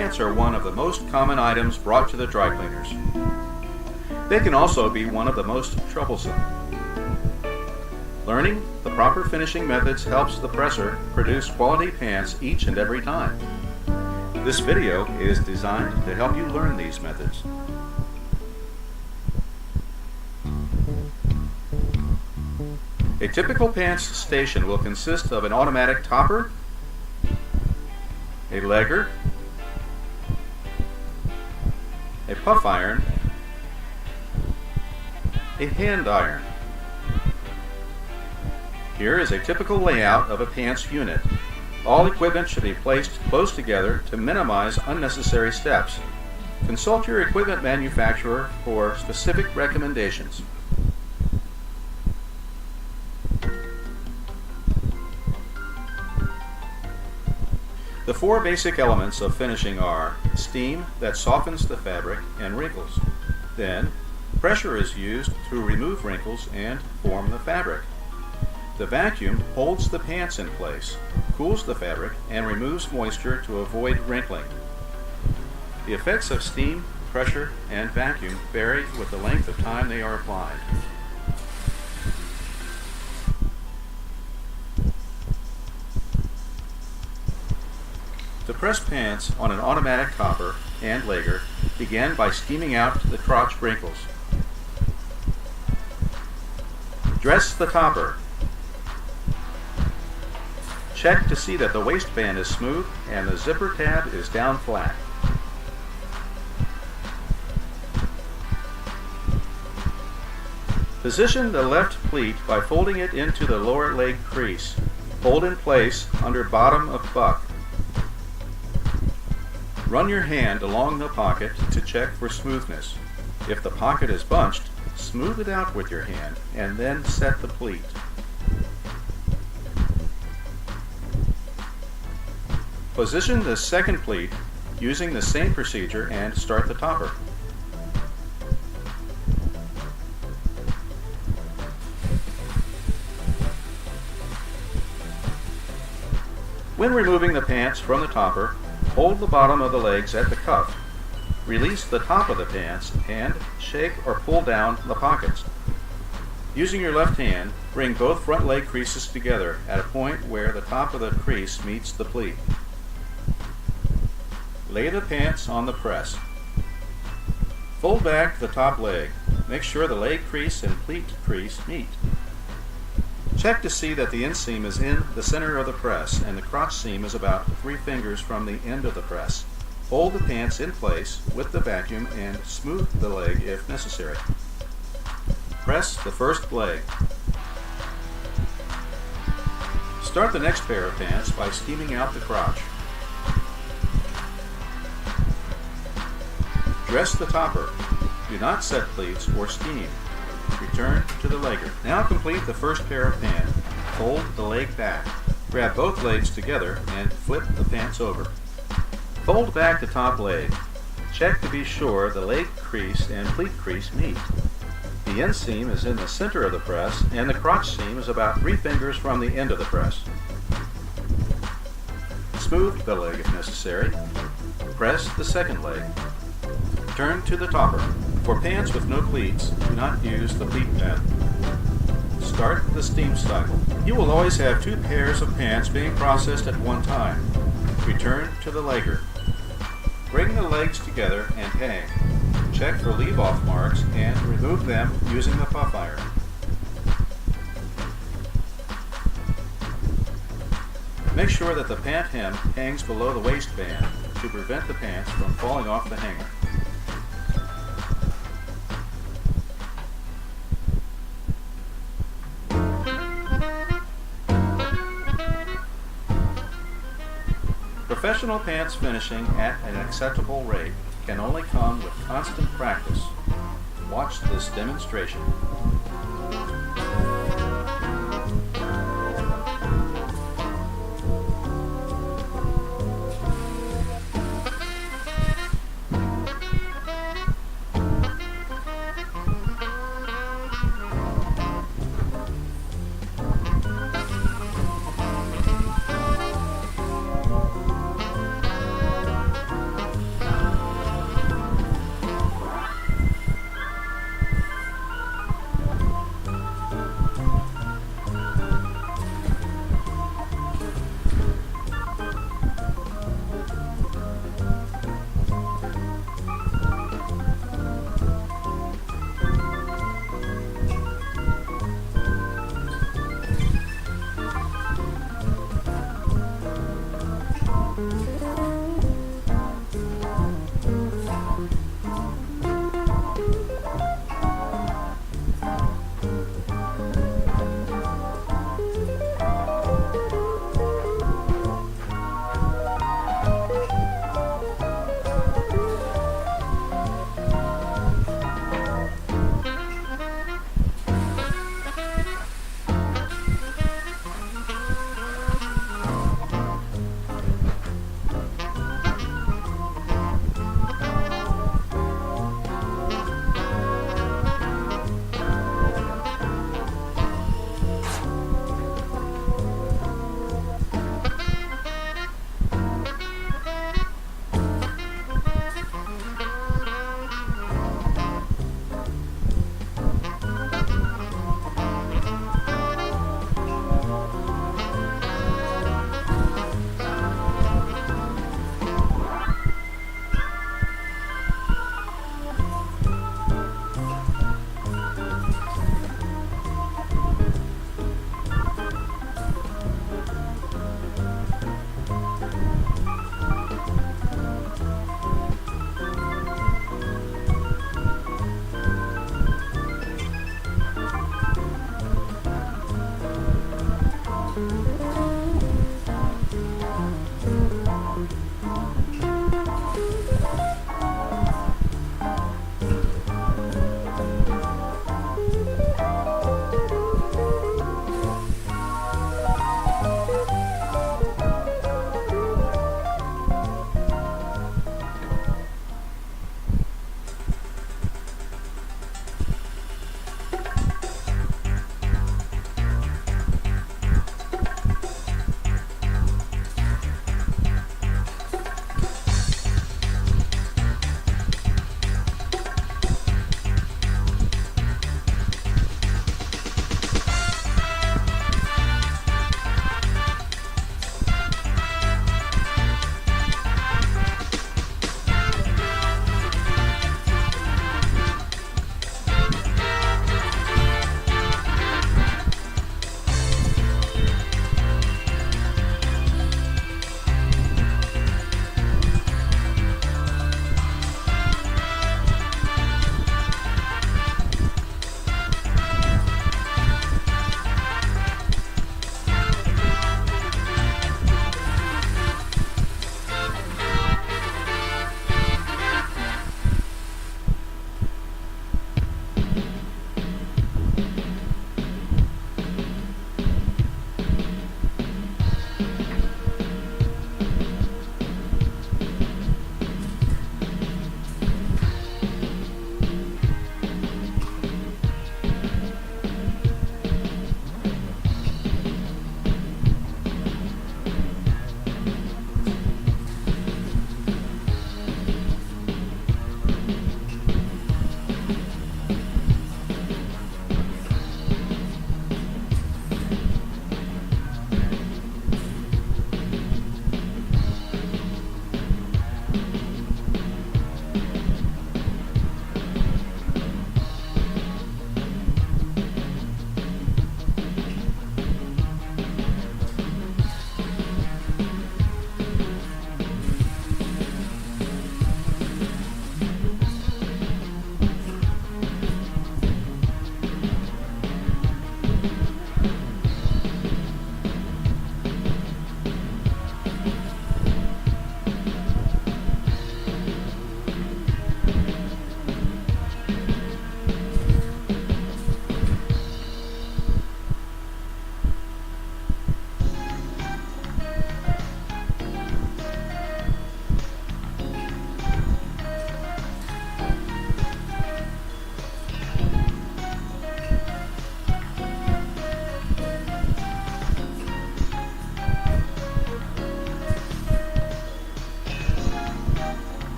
Pants are one of the most common items brought to the dry cleaners. They can also be one of the most troublesome. Learning the proper finishing methods helps the presser produce quality pants each and every time. This video is designed to help you learn these methods. A typical pants station will consist of an automatic topper, a legger, a puff iron, a hand iron. Here is a typical layout of a pants unit. All equipment should be placed close together to minimize unnecessary steps. Consult your equipment manufacturer for specific recommendations. The four basic elements of finishing are steam that softens the fabric and wrinkles. Then, pressure is used to remove wrinkles and form the fabric. The vacuum holds the pants in place, cools the fabric, and removes moisture to avoid wrinkling. The effects of steam, pressure, and vacuum vary with the length of time they are applied. To press pants on an automatic topper and legger, begin by steaming out the crotch wrinkles. Dress the topper. Check to see that the waistband is smooth and the zipper tab is down flat. Position the left pleat by folding it into the lower leg crease. Hold in place under bottom of buck. Run your hand along the pocket to check for smoothness. If the pocket is bunched, smooth it out with your hand and then set the pleat. Position the second pleat using the same procedure and start the topper. When removing the pants from the topper, hold the bottom of the legs at the cuff. Release the top of the pants and shake or pull down the pockets. Using your left hand, bring both front leg creases together at a point where the top of the crease meets the pleat. Lay the pants on the press. Fold back the top leg. Make sure the leg crease and pleat crease meet. Check to see that the inseam is in the center of the press and the crotch seam is about 3 fingers from the end of the press. Hold the pants in place with the vacuum and smooth the leg if necessary. Press the first leg. Start the next pair of pants by steaming out the crotch. Dress the topper. Do not set pleats or steam. Return to the legger. Now complete the first pair of pants. Fold the leg back. Grab both legs together and flip the pants over. Fold back the top leg. Check to be sure the leg crease and pleat crease meet. The inseam is in the center of the press and the crotch seam is about 3 fingers from the end of the press. Smooth the leg if necessary. Press the second leg. Turn to the topper. For pants with no pleats, do not use the pleat tab. Start the steam cycle. You will always have 2 pairs of pants being processed at one time. Return to the legger. Bring the legs together and hang. Check for leave-off marks and remove them using the puff iron. Make sure that the pant hem hangs below the waistband to prevent the pants from falling off the hanger. Professional pants finishing at an acceptable rate can only come with constant practice. Watch this demonstration.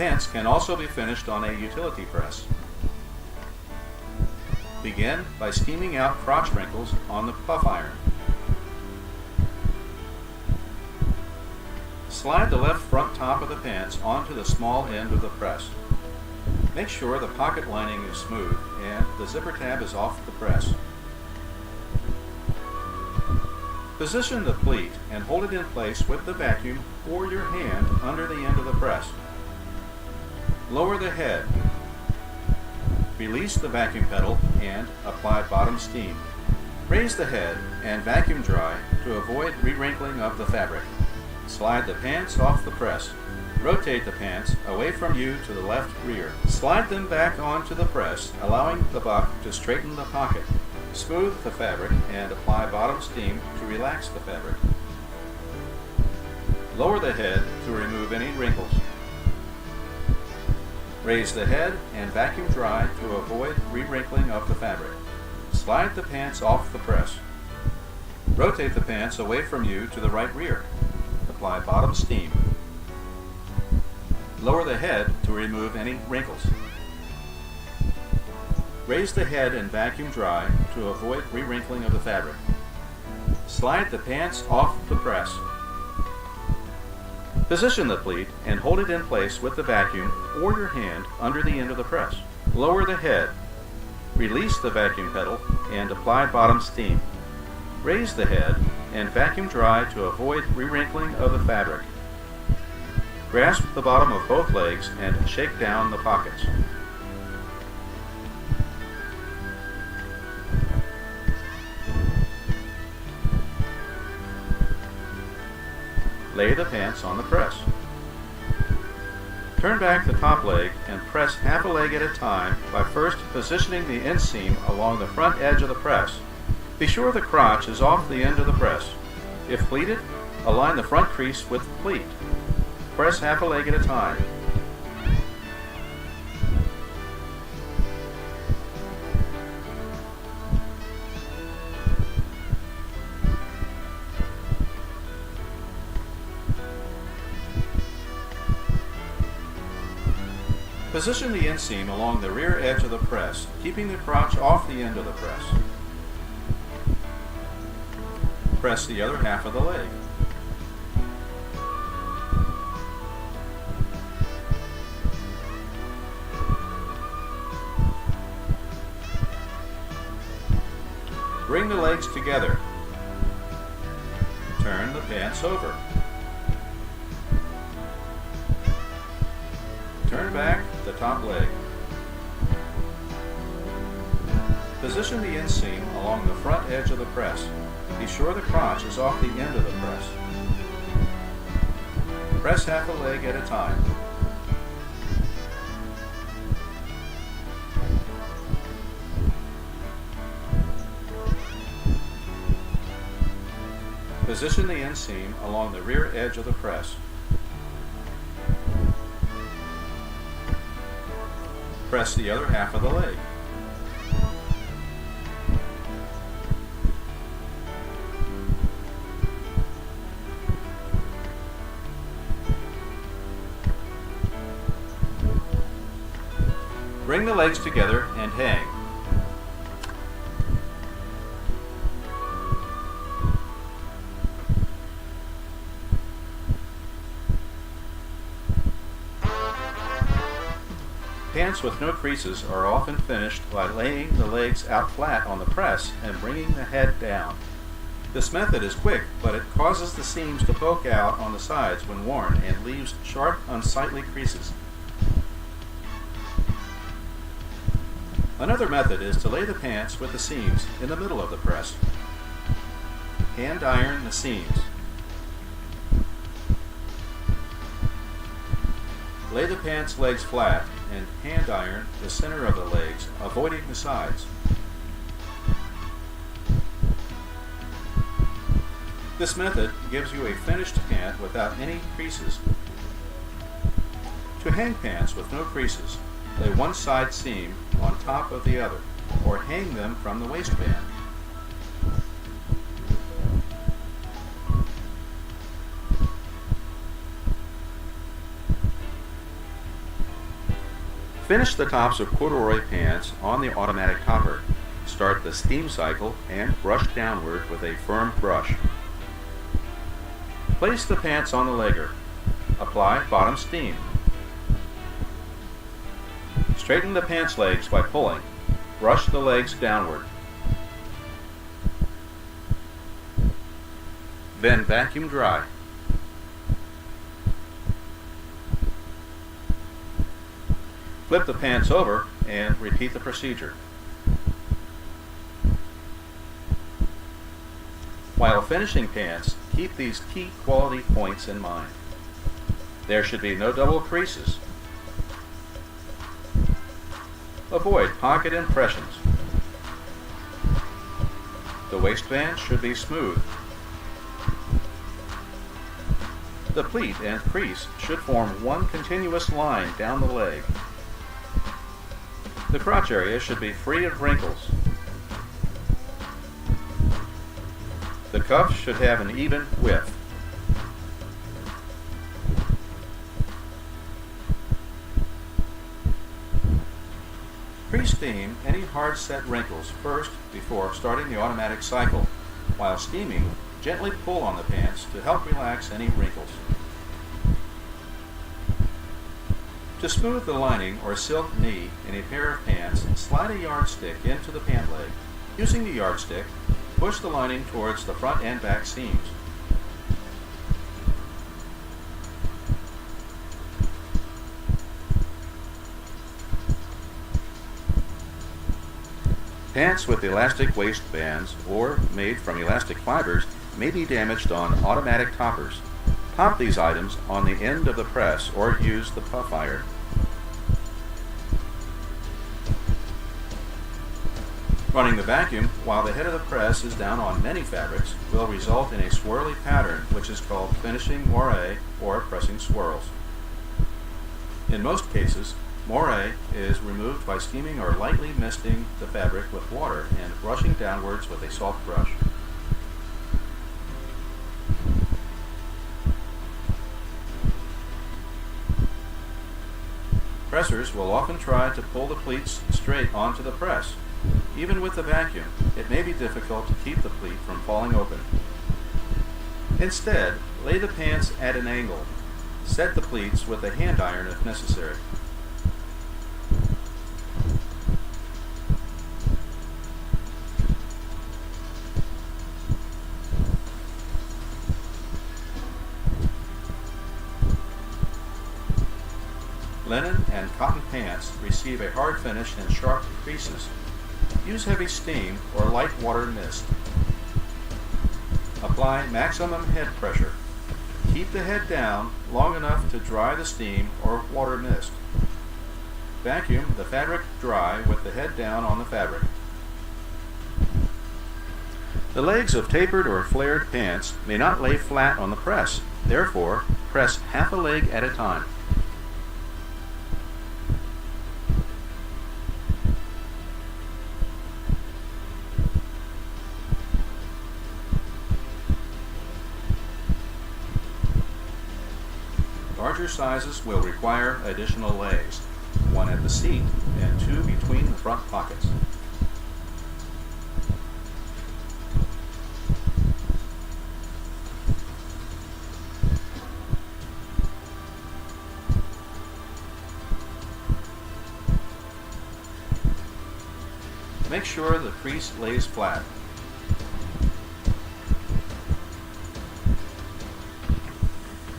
pants can also be finished on a utility press. Begin by steaming out crotch wrinkles on the puff iron. Slide the left front top of the pants onto the small end of the press. Make sure the pocket lining is smooth and the zipper tab is off the press. Position the pleat and hold it in place with the vacuum or your hand under the end of the press. Lower the head. Release the vacuum pedal and apply bottom steam. Raise the head and vacuum dry to avoid re-wrinkling of the fabric. Slide the pants off the press. Rotate the pants away from you to the left rear. Slide them back onto the press, allowing the buck to straighten the pocket. Smooth the fabric and apply bottom steam to relax the fabric. Lower the head to remove any wrinkles. Raise the head and vacuum dry to avoid re-wrinkling of the fabric. Slide the pants off the press. Rotate the pants away from you to the right rear. Apply bottom steam. Lower the head to remove any wrinkles. Raise the head and vacuum dry to avoid re-wrinkling of the fabric. Slide the pants off the press. Position the pleat and hold it in place with the vacuum or your hand under the end of the press. Lower the head. Release the vacuum pedal and apply bottom steam. Raise the head and vacuum dry to avoid re-wrinkling of the fabric. Grasp the bottom of both legs and shake down the pockets. Lay the pants on the press. Turn back the top leg and press half a leg at a time by first positioning the inseam along the front edge of the press. Be sure the crotch is off the end of the press. If pleated, align the front crease with the pleat. Press half a leg at a time. Position the inseam along the rear edge of the press, keeping the crotch off the end of the press. Press the other half of the leg. Bring the legs together. Turn the pants over. Turn back the top leg. Position the inseam along the front edge of the press. Be sure the crotch is off the end of the press. Press half a leg at a time. Position the inseam along the rear edge of the press. Press the other half of the leg. Bring the legs together and hang. Pants with no creases are often finished by laying the legs out flat on the press and bringing the head down. This method is quick, but it causes the seams to poke out on the sides when worn and leaves sharp, unsightly creases. Another method is to lay the pants with the seams in the middle of the press. Hand iron the seams. Lay the pants legs flat and hand iron the center of the legs, avoiding the sides. This method gives you a finished pant without any creases. To hang pants with no creases, lay one side seam on top of the other, or hang them from the waistband. Finish the tops of corduroy pants on the automatic topper. Start the steam cycle and brush downward with a firm brush. Place the pants on the legger. Apply bottom steam. Straighten the pants legs by pulling. Brush the legs downward. Then vacuum dry. Flip the pants over and repeat the procedure. While finishing pants, keep these key quality points in mind. There should be no double creases. Avoid pocket impressions. The waistband should be smooth. The pleat and crease should form one continuous line down the leg. The crotch area should be free of wrinkles. The cuff should have an even width. Pre-steam any hard set wrinkles first before starting the automatic cycle. While steaming, gently pull on the pants to help relax any wrinkles. To smooth the lining or silk knee in a pair of pants, slide a yardstick into the pant leg. Using the yardstick, push the lining towards the front and back seams. Pants with elastic waistbands or made from elastic fibers may be damaged on automatic toppers. Top these items on the end of the press or use the puff iron. Running the vacuum while the head of the press is down on many fabrics will result in a swirly pattern, which is called finishing moire or pressing swirls. In most cases, moire is removed by steaming or lightly misting the fabric with water and brushing downwards with a soft brush. Pressers will often try to pull the pleats straight onto the press. Even with the vacuum, it may be difficult to keep the pleat from falling open. Instead, lay the pants at an angle. Set the pleats with a hand iron if necessary. Linen and cotton pants receive a hard finish and sharp creases. Use heavy steam or light water mist. Apply maximum head pressure. Keep the head down long enough to dry the steam or water mist. Vacuum the fabric dry with the head down on the fabric. The legs of tapered or flared pants may not lay flat on the press. Therefore, press half a leg at a time. Larger sizes will require additional legs, one at the seat and two between the front pockets. Make sure the crease lays flat.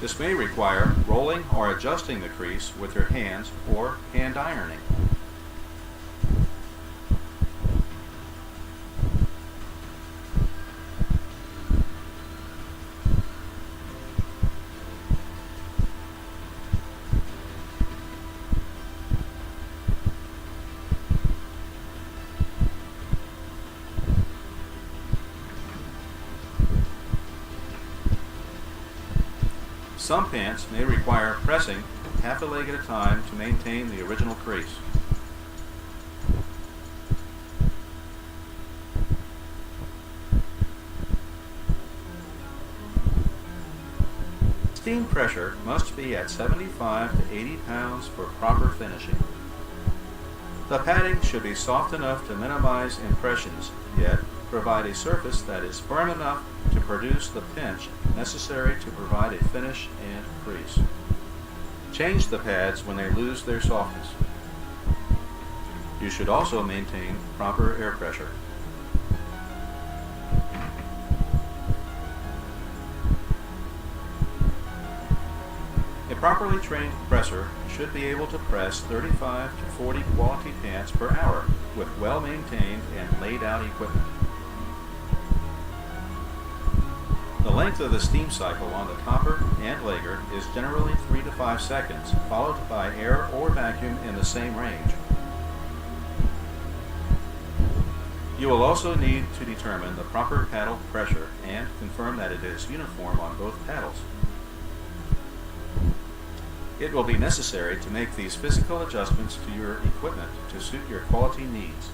This may require rolling or adjusting the crease with your hands or hand ironing. Some pants may require pressing half a leg at a time to maintain the original crease. Steam pressure must be at 75 to 80 pounds for proper finishing. The padding should be soft enough to minimize impressions, yet provide a surface that is firm enough to produce the pinch necessary to provide a finish and crease. Change the pads when they lose their softness. You should also maintain proper air pressure. A properly trained presser should be able to press 35 to 40 quality pants per hour with well-maintained and laid-out equipment. The length of the steam cycle on the topper and legger is generally 3 to 5 seconds, followed by air or vacuum in the same range. You will also need to determine the proper paddle pressure and confirm that it is uniform on both paddles. It will be necessary to make these physical adjustments to your equipment to suit your quality needs.